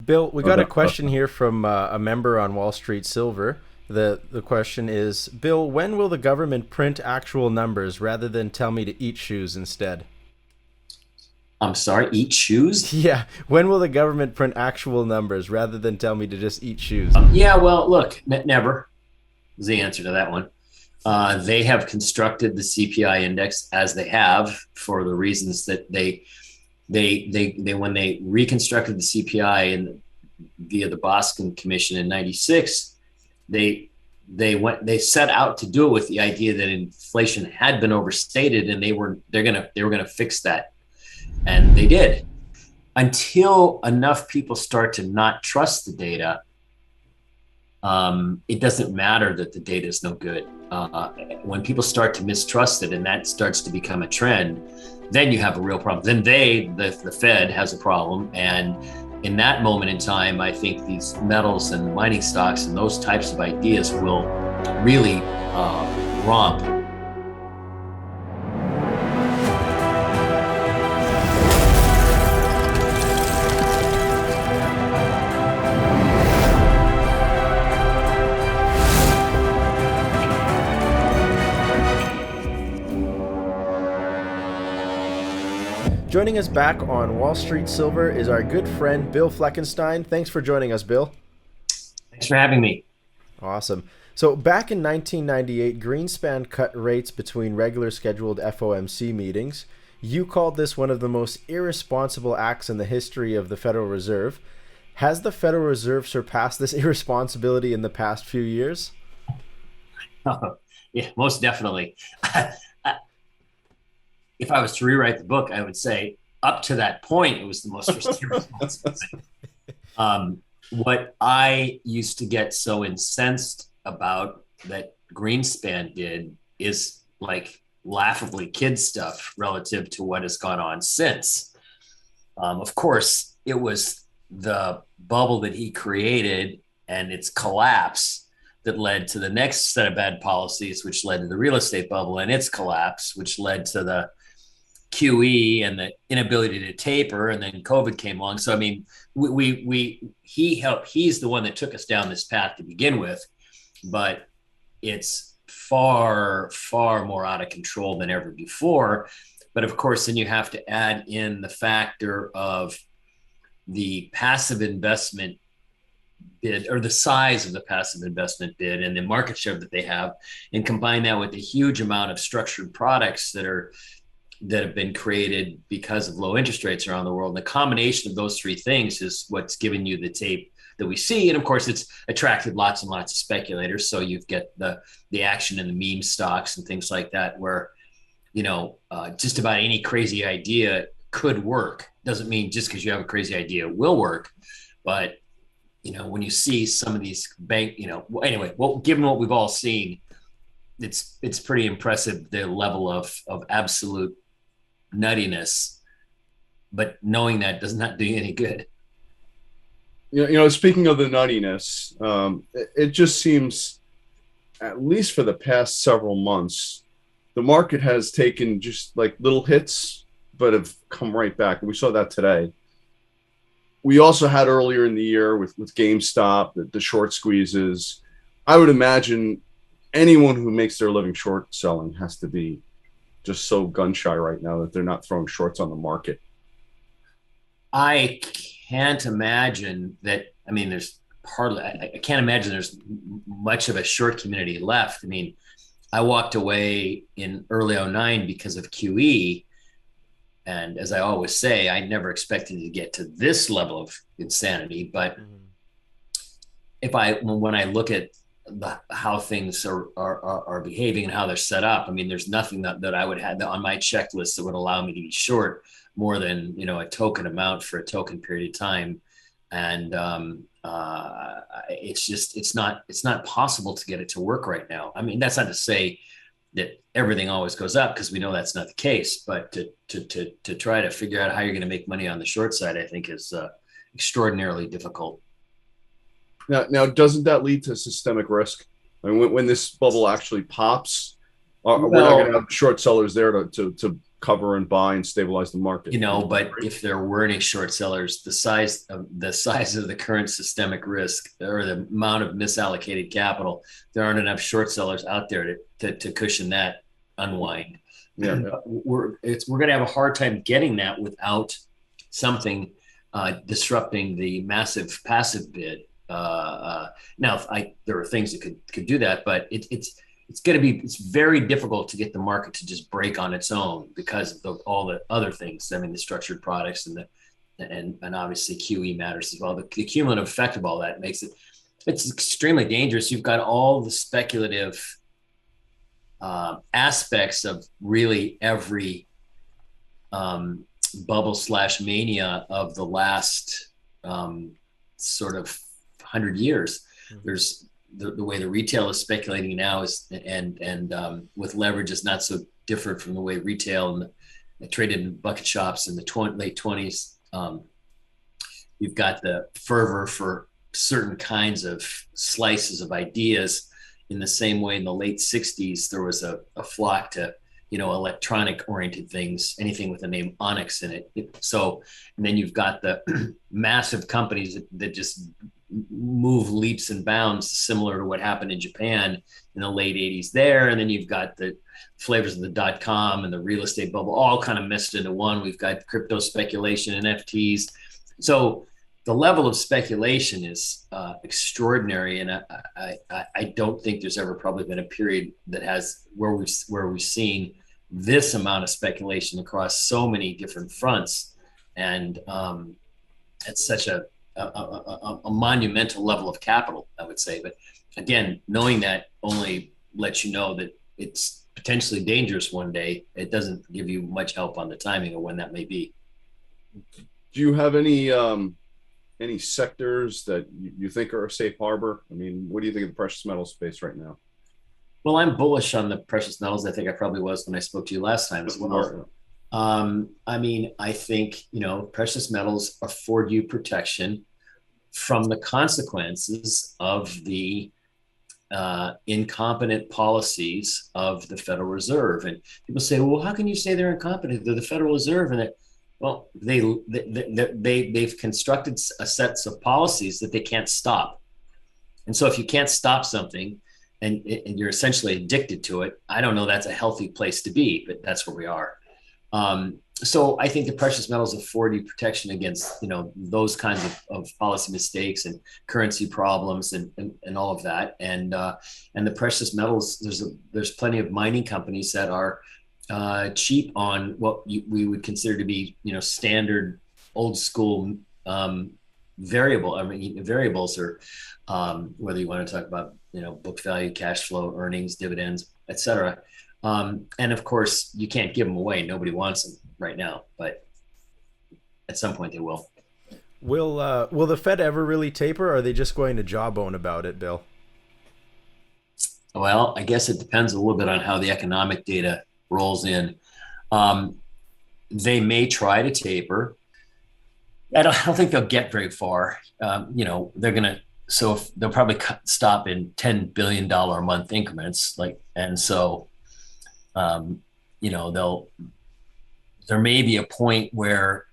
Bill, we got a Okay. question here from a member on Wall Street Silver. The question is, Bill, when will the government print actual numbers rather than tell me to eat shoes instead? I'm sorry, eat shoes? Yeah, when will the government print actual numbers rather than tell me to just eat shoes? Yeah, well, look, never is the answer to that one. They have constructed the CPI index as they have for the reasons that they when they reconstructed the CPI and via the Boston Commission in '96, they set out to do it with the idea that inflation had been overstated and they were gonna fix that, and they did. Until enough people start to not trust the data, it doesn't matter that the data is no good. When people start to mistrust it and that starts to become a trend, then you have a real problem. Then the Fed has a problem. And in that moment in time, I think these metals and mining stocks and those types of ideas will really romp. Joining us back on Wall Street Silver is our good friend Bill Fleckenstein. Thanks for joining us, Bill. Thanks for having me. Awesome. So back in 1998, Greenspan cut rates between regular scheduled FOMC meetings. You called this one of the most irresponsible acts in the history of the Federal Reserve. Has the Federal Reserve surpassed this irresponsibility in the past few years? Yeah, most definitely. If I was to rewrite the book, I would say up to that point, it was the most irresponsible thing. What I used to get so incensed about that Greenspan did is like laughably kid stuff relative to what has gone on since. Of course, it was the bubble that he created and its collapse that led to the next set of bad policies, which led to the real estate bubble and its collapse, which led to the QE and the inability to taper, and then COVID came along. So I mean, he's the one that took us down this path to begin with, but it's far more out of control than ever before. But of course, then you have to add in the factor of the passive investment bid, or the size of the passive investment bid and the market share that they have, and combine that with the huge amount of structured products that have been created because of low interest rates around the world. And the combination of those three things is what's given you the tape that we see. And of course, it's attracted lots and lots of speculators. So you've got the action in the meme stocks and things like that, where, just about any crazy idea could work. Doesn't mean just because you have a crazy idea it will work. But, when you see some of these anyway, well, given what we've all seen, it's pretty impressive, the level of absolute nuttiness, but knowing that does not do you any good. Speaking of the nuttiness, it just seems, at least for the past several months, the market has taken just like little hits, but have come right back. We saw that today. We also had earlier in the year with GameStop, the short squeezes. I would imagine anyone who makes their living short selling has to be just so gun shy right now that they're not throwing shorts on the market. I can't imagine that. I mean, I can't imagine there's much of a short community left. I mean, I walked away in early '09 because of QE. And as I always say, I never expected to get to this level of insanity. But when I look at how things are behaving and how they're set up, I mean, there's nothing that I would have on my checklist that would allow me to be short more than a token amount for a token period of time. And it's not possible to get it to work right now. I mean, that's not to say that everything always goes up, because we know that's not the case. But to try to figure out how you're going to make money on the short side, I think is extraordinarily difficult. Now, doesn't that lead to systemic risk? I mean, when this bubble actually pops, we're not going to have short sellers there to cover and buy and stabilize the market. But if there were any short sellers, the size of the current systemic risk or the amount of misallocated capital, there aren't enough short sellers out there to cushion that unwind. Yeah. We're going to have a hard time getting that without something disrupting the massive passive bid. Now, there are things that could do that, but it's very difficult to get the market to just break on its own because of all the other things. I mean, the structured products and obviously QE matters as well. The cumulative effect of all that makes it's extremely dangerous. You've got all the speculative aspects of really every bubble/mania of the last sort of 100 years. Mm-hmm. There's the way the retail is speculating now and with leverage is not so different from the way retail and traded in bucket shops in the late 20s. You've got the fervor for certain kinds of slices of ideas. In the same way, in the late 60s, there was a flock to, electronic oriented things, anything with the name Onyx in it. And then you've got the massive companies that just move leaps and bounds, similar to what happened in Japan in the late 80s there. And then you've got the flavors of the .com and the real estate bubble all kind of mixed into one. We've got crypto speculation, NFTs. So the level of speculation is extraordinary, and I don't think there's ever probably been a period that has where we've seen this amount of speculation across so many different fronts, and it's such a monumental level of capital, I would say. But again, knowing that only lets you know that it's potentially dangerous one day. It doesn't give you much help on the timing of when that may be. Do you have any sectors that you think are a safe harbor? I mean, what do you think of the precious metal space right now? Well, I'm bullish on the precious metals. I think I probably was when I spoke to you last time as well. I mean, I think, precious metals afford you protection from the consequences of the incompetent policies of the Federal Reserve. And people say, well, how can you say they're incompetent? They're the Federal Reserve. And they've constructed a sets of policies that they can't stop. And so if you can't stop something and you're essentially addicted to it, I don't know that's a healthy place to be, but that's where we are. So I think the precious metals afford you protection against, those kinds of policy mistakes and currency problems and all of that. And the precious metals, there's plenty of mining companies that are cheap on what we would consider to be, standard old school variables, or whether you want to talk about, book value, cash flow, earnings, dividends, et cetera. And of course, you can't give them away. Nobody wants them right now, but at some point they will. Will the Fed ever really taper, or are they just going to jawbone about it, Bill? Well, I guess it depends a little bit on how the economic data rolls in. They may try to taper. I don't think they'll get very far. They'll probably stop in $10 billion a month increments. There may be a point where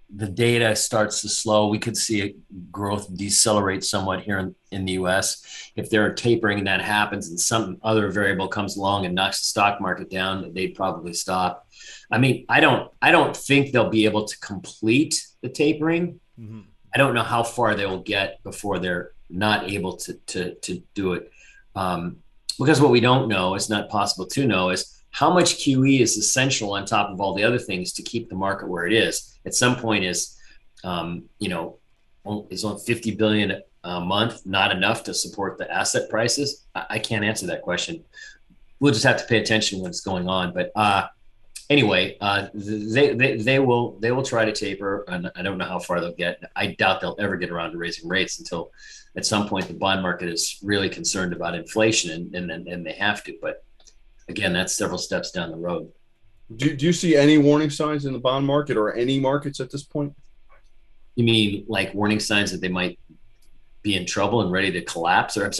the data starts to slow. We could see growth decelerate somewhat here in the U.S. If they're tapering and that happens and some other variable comes along and knocks the stock market down, they'd probably stop. I mean, I don't think they'll be able to complete the tapering. Mm-hmm. I don't know how far they will get before they're not able to do it. Because what we don't know, it's not possible to know, is how much QE is essential on top of all the other things to keep the market where it is. At some point is only 50 billion a month not enough to support the asset prices? I can't answer that question. We'll just have to pay attention to what's going on. But anyway, they will try to taper, and I don't know how far they'll get. I doubt they'll ever get around to raising rates until at some point the bond market is really concerned about inflation, and they have to. But again, that's several steps down the road. Do you see any warning signs in the bond market or any markets at this point? You mean like warning signs that they might be in trouble and ready to collapse, or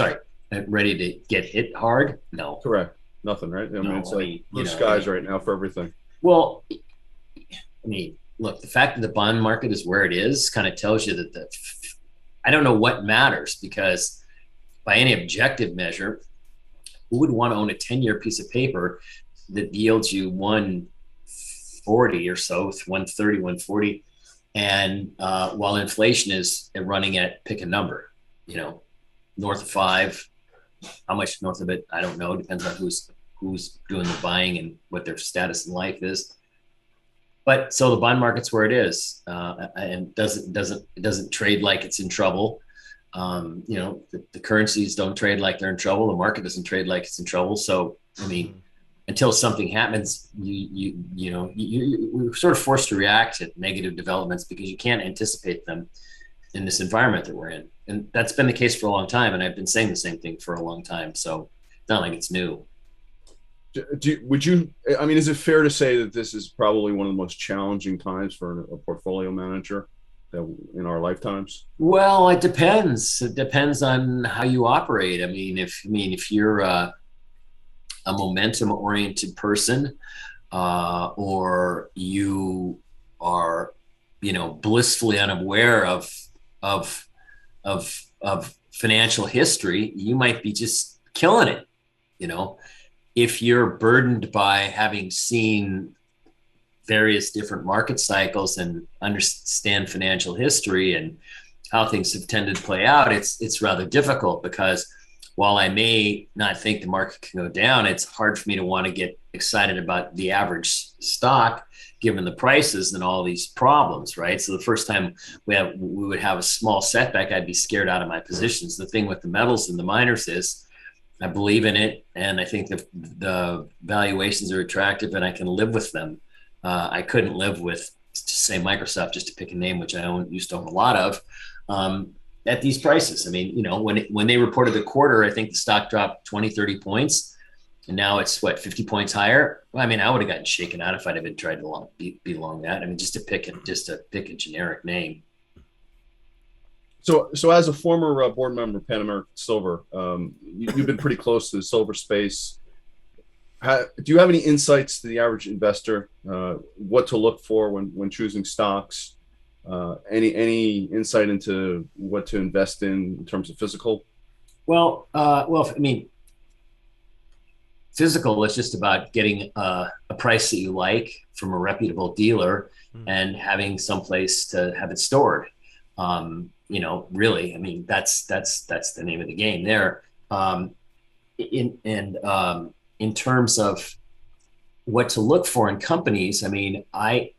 ready to get hit hard? No. Correct. Nothing, right? I mean, No, it's I like mean, blue skies right now for everything. well, I mean, look, the fact that the bond market is where it is kind of tells you that I don't know what matters, because by any objective measure, who would want to own a 10-year piece of paper that yields you 140 or so, 130, 140, and while inflation is running at, pick a number, north of 5. How much north of it, I don't know. Depends on who's doing the buying and what their status in life is. But so the bond market's where it is, and doesn't trade like it's in trouble. The currencies don't trade like they're in trouble. The market doesn't trade like it's in trouble. So I mean, until something happens, we're sort of forced to react to negative developments because you can't anticipate them in this environment that we're in. And that's been the case for a long time. And I've been saying the same thing for a long time. So it's not like it's new. I mean, is it fair to say that this is probably one of the most challenging times for a portfolio manager in our lifetimes? Well, it depends. It depends on how you operate. I mean, if you're a momentum-oriented person, or you are, blissfully unaware of financial history, you might be just killing it. If you're burdened by having seen various different market cycles and understand financial history and how things have tended to play out, it's rather difficult, because while I may not think the market can go down, it's hard for me to want to get excited about the average stock given the prices and all these problems, right? So the first time we would have a small setback, I'd be scared out of my positions. The thing with the metals and the miners is I believe in it, and I think the valuations are attractive, and I can live with them. I couldn't live with, say, Microsoft, just to pick a name, which I used to own a lot of, at these prices. I mean, when they reported the quarter, I think the stock dropped 20, 30 points, and now it's 50 points higher. Well, I mean, I would have gotten shaken out if I'd have been tried to be long that. I mean, just to pick a generic name. So as a former board member of Pan American Silver, you've been pretty close to the silver space. Do you have any insights to the average investor, what to look for when choosing stocks? Any insight into what to invest in terms of physical? Well, I mean, physical is just about getting a price that you like from a reputable dealer and having some place to have it stored. Really, I mean, that's the name of the game there. In terms of what to look for in companies, I mean, I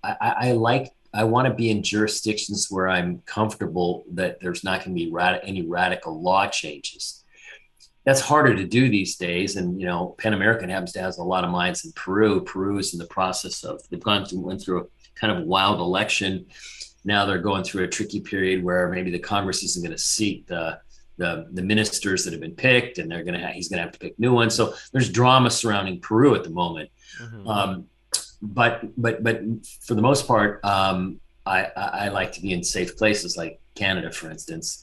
want to be in jurisdictions where I'm comfortable that there's not going to be any radical law changes. That's harder to do these days. And, Pan American happens to have a lot of mines in Peru. Peru is in the process of, went through a kind of wild election. Now they're going through a tricky period where maybe the Congress isn't going to seat the ministers that have been picked, and he's going to have to pick new ones. So there's drama surrounding Peru at the moment. Mm-hmm. But for the most part, I like to be in safe places like Canada, for instance,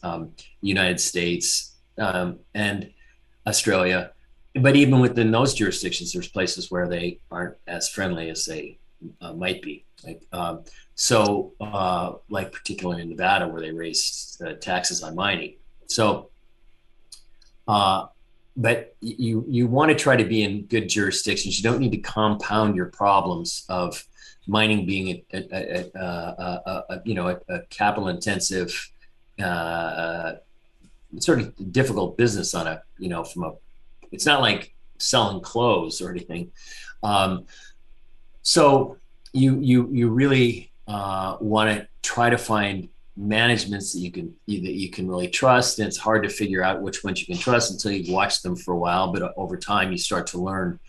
United States, and Australia. But even within those jurisdictions, there's places where they aren't as friendly as they might be. Like particularly in Nevada, where they raised taxes on mining. So, but you want to try to be in good jurisdictions. You don't need to compound your problems of mining being a capital intensive, sort of difficult business on it's not like selling clothes or anything. So you really want to try to find managements that you can really trust, and it's hard to figure out which ones you can trust until you've watched them for a while, but over time you start to learn.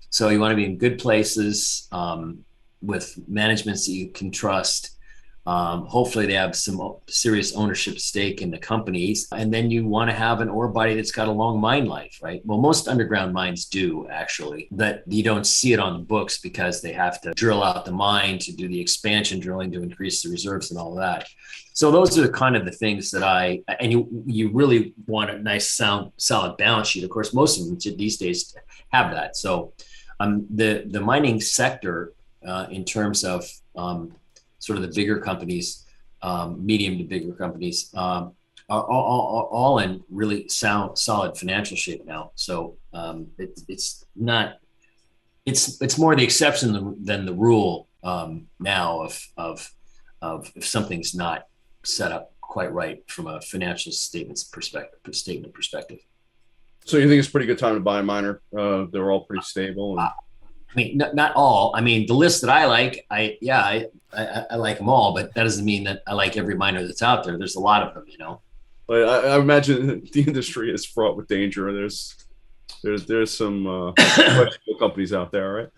So you want to be in good places with managements that you can trust, Hopefully they have some serious ownership stake in the companies. And then you want to have an ore body that's got a long mine life, right? Well, most underground mines do, actually, that you don't see it on the books because they have to drill out the mine to do the expansion drilling to increase the reserves and all of that. So those are kind of the things that and you really want a nice, sound, solid balance sheet. Of course, most of them these days have that. So the mining sector, in terms of sort of the bigger companies, medium to bigger companies, are all in really solid financial shape now. So it's more the exception than the rule now of if something's not set up quite right from a financial statement perspective. So you think it's a pretty good time to buy a miner? They're all pretty stable. I mean, not all. I mean, the list that I like, I like them all, but that doesn't mean that I like every miner that's out there. There's a lot of them, you know. But I imagine the industry is fraught with danger. There's some questionable companies out there, right?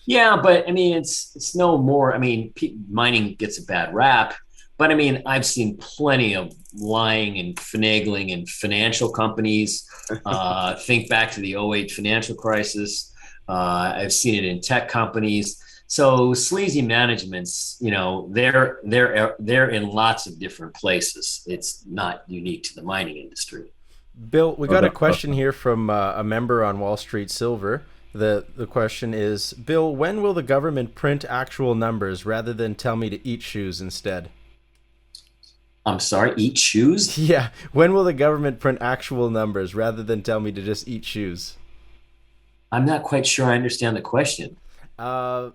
Yeah, but I mean, it's no more. I mean, mining gets a bad rap, but I mean, I've seen plenty of lying and finagling in financial companies. Think back to the '08 financial crisis. I've seen it in tech companies. So sleazy managements, you know, they're in lots of different places. It's not unique to the mining industry. Bill, we got a question here from a member on Wall Street Silver. The question is, Bill, when will the government print actual numbers rather than tell me to eat shoes instead? I'm sorry, eat shoes? Yeah, when will the government print actual numbers rather than tell me to just eat shoes? I'm not quite sure I understand the question. Yeah,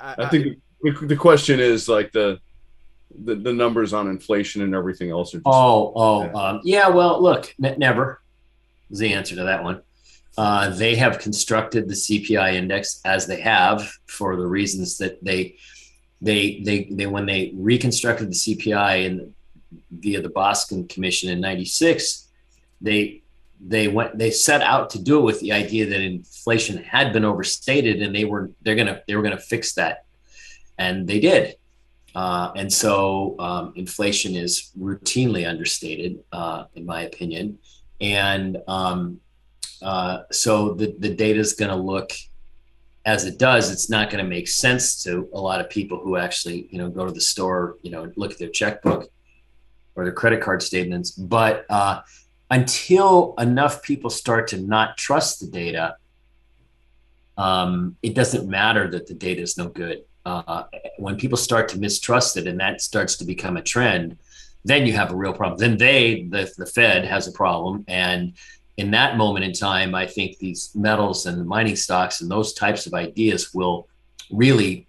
I think the question is like the numbers on inflation and everything else are just yeah, well, look, never is the answer to that one. They have constructed the CPI index as they have for the reasons that they when they reconstructed the CPI via the Boston Commission in '96, they set out to do it with the idea that inflation had been overstated, and they were gonna fix that, and they did. And so inflation is routinely understated, in my opinion, and so the data is going to look as it does. It's not going to make sense to a lot of people who actually, you know, go to the store, you know, look at their checkbook or their credit card statements. But until enough people start to not trust the data, it doesn't matter that the data is no good. When people start to mistrust it and that starts to become a trend, then you have a real problem. Then the Fed has a problem. And in that moment in time, I think these metals and the mining stocks and those types of ideas will really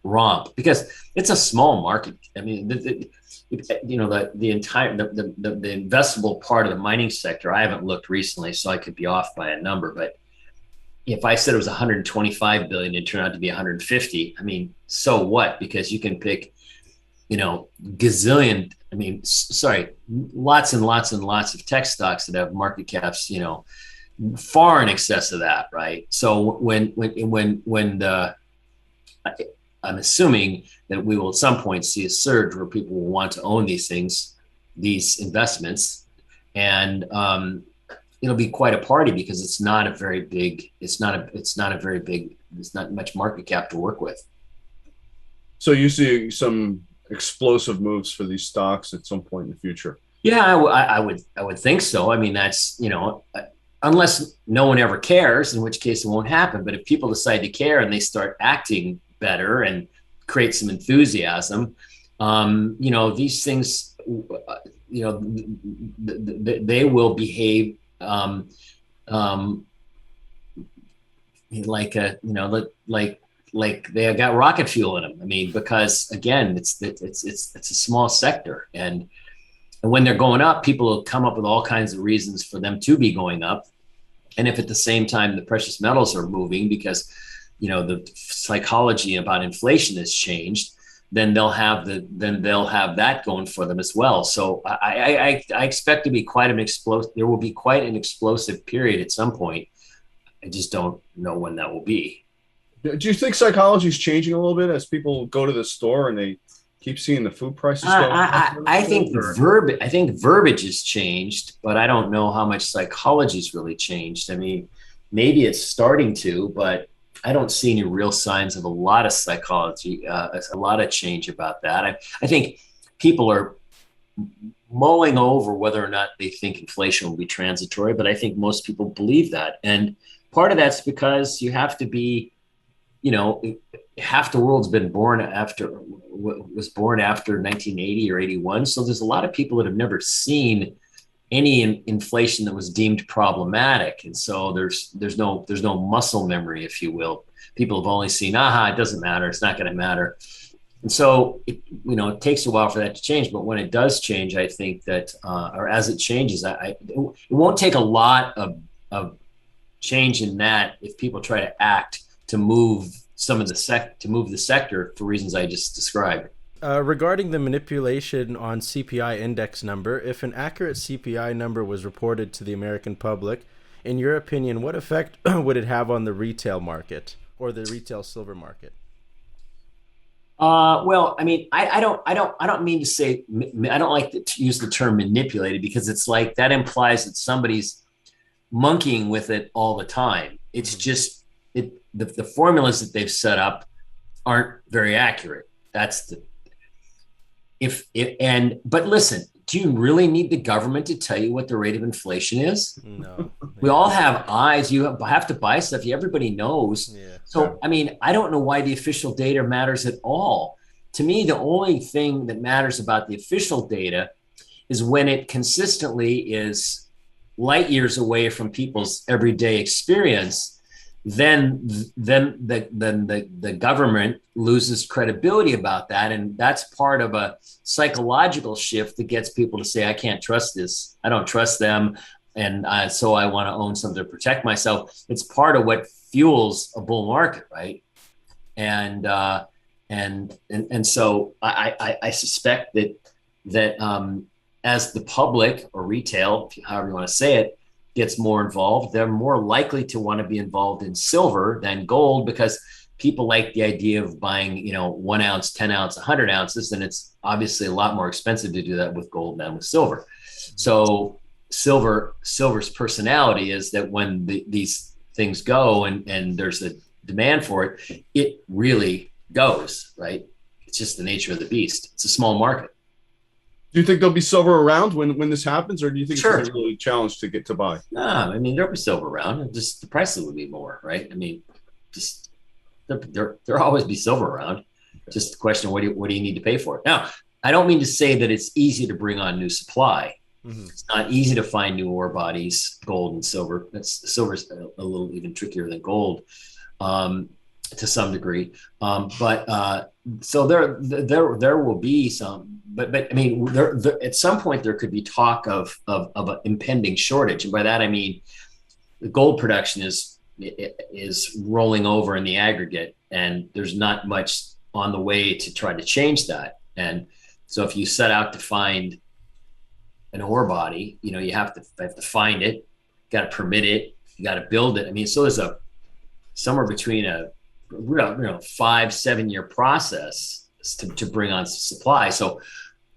romp, because it's a small market. I mean, the entire the investable part of the mining sector, I haven't looked recently, so I could be off by a number, but if I said it was 125 billion, it turned out to be 150. I mean, so what? Because you can pick, you know, lots and lots and lots of tech stocks that have market caps, you know, far in excess of that, right? So I'm assuming that we will at some point see a surge where people will want to own these things, these investments, and it'll be quite a party, because it's not much market cap to work with. So you see some explosive moves for these stocks at some point in the future? Yeah, I would think so. I mean, that's, you know, unless no one ever cares, in which case it won't happen. But if people decide to care and they start acting better and create some enthusiasm, you know, these things, you know, they will behave like they got rocket fuel in them. I mean, because again, it's a small sector, and when they're going up, people will come up with all kinds of reasons for them to be going up. And if at the same time the precious metals are moving because, you know, the psychology about inflation has changed, then they'll have that going for them as well. So I expect to be there will be quite an explosive period at some point. I just don't know when that will be. Do you think psychology is changing a little bit as people go to the store and they keep seeing the food prices go up? I think I think verbiage has changed, but I don't know how much psychology's really changed. I mean, maybe it's starting to, but I don't see any real signs of a lot of psychology, a lot of change about that. I think people are mulling over whether or not they think inflation will be transitory, but I think most people believe that. And part of that's because you have to be, you know, half the world's been born after was born after 1980 or 81. So there's a lot of people that have never seen any inflation that was deemed problematic. And so there's no muscle memory, if you will. People have only seen, it doesn't matter. It's not going to matter. And so, it takes a while for that to change. But when it does change, I think that, or as it changes, it won't take a lot of change in that if people try to act to move the sector for reasons I just described. Regarding the manipulation on CPI index number, if an accurate CPI number was reported to the American public, in your opinion, what effect would it have on the retail market or the retail silver market? Well, I mean, I don't mean to say, I don't like to use the term manipulated, because it's like that implies that somebody's monkeying with it all the time. It's just the formulas that they've set up aren't very accurate. That's but listen, do you really need the government to tell you what the rate of inflation is? No. We all have eyes. You have to buy stuff. Everybody knows. Yeah. So, I mean, I don't know why the official data matters at all. To me, the only thing that matters about the official data is when it consistently is light years away from people's everyday experience. Then the government loses credibility about that. And that's part of a psychological shift that gets people to say, I can't trust this. I don't trust them. And so I want to own something to protect myself. It's part of what fuels a bull market, right? And so I suspect that as the public or retail, however you want to say it, gets more involved, they're more likely to want to be involved in silver than gold, because people like the idea of buying, 1 ounce, 10 ounce, 100 ounces. And it's obviously a lot more expensive to do that with gold than with silver. So silver's personality is that when these things go and there's a demand for it, it really goes, right? It's just the nature of the beast. It's a small market. Do you think there'll be silver around when this happes, or do you think Sure. it's really a challenge to get to buy? No, I mean, there'll be silver around. Just the prices would be more, right? I mean, just there'll always be silver around. Just the question, what do you need to pay for it? Now, I don't mean to say that it's easy to bring on new supply. Mm-hmm. It's not easy to find new ore bodies, gold and silver. Silver's a little even trickier than gold, to some degree. So there will be some. But I mean, there at some point there could be talk of an impending shortage, and by that I mean the gold production is rolling over in the aggregate, and there's not much on the way to try to change that. And so if you set out to find an ore body, you have to find it, got to permit it, you got to build it. I mean, so there's somewhere between a 5-7 year process to bring on supply. So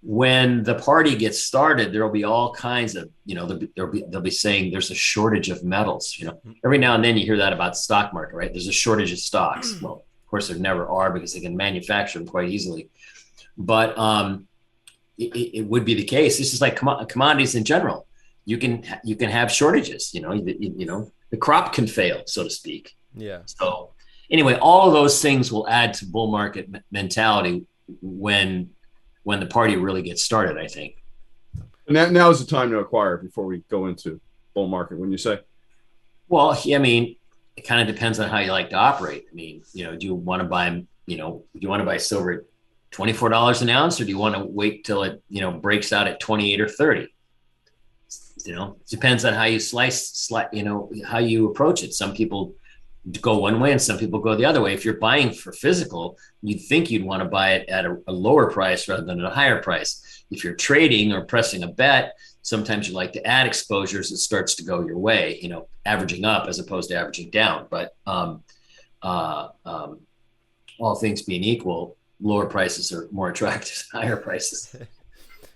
when the party gets started, there will be all kinds of, they'll be saying there's a shortage of metals. Every now and then you hear that about the stock market, right? There's a shortage of stocks. Well, of course there never are, because they can manufacture them quite easily. But it would be the case. This is like commodities in general. You can have shortages. The crop can fail, so to speak. Yeah. So anyway, all of those things will add to bull market mentality when the party really gets started, I think. And now is the time to acquire before we go into bull market, when you say? Well, I mean, it kind of depends on how you like to operate. I mean, do you want to buy silver at $24 an ounce, or do you want to wait till it, breaks out at 28 or 30? It depends on how you how you approach it. Some people go one way and some people go the other way. If you're buying for physical, you'd think you'd want to buy it at a lower price rather than at a higher price. If you're trading or pressing a bet, sometimes you like to add exposures. It starts to go your way, averaging up as opposed to averaging down. But all things being equal, lower prices are more attractive than higher prices.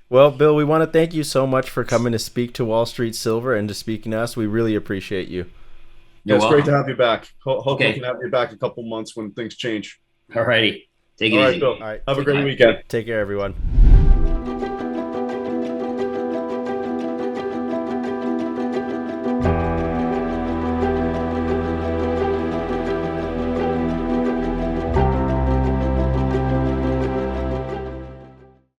Well, Bill, we want to thank you so much for coming to speak to Wall Street Silver and to speaking to us. We really appreciate you. Yeah, You're it's great to welcome. have you back. Hope we Okay. can have you back a couple months when things change. All righty. Take it All right, easy. Bill. All right, Have a take, great weekend. take care, everyone.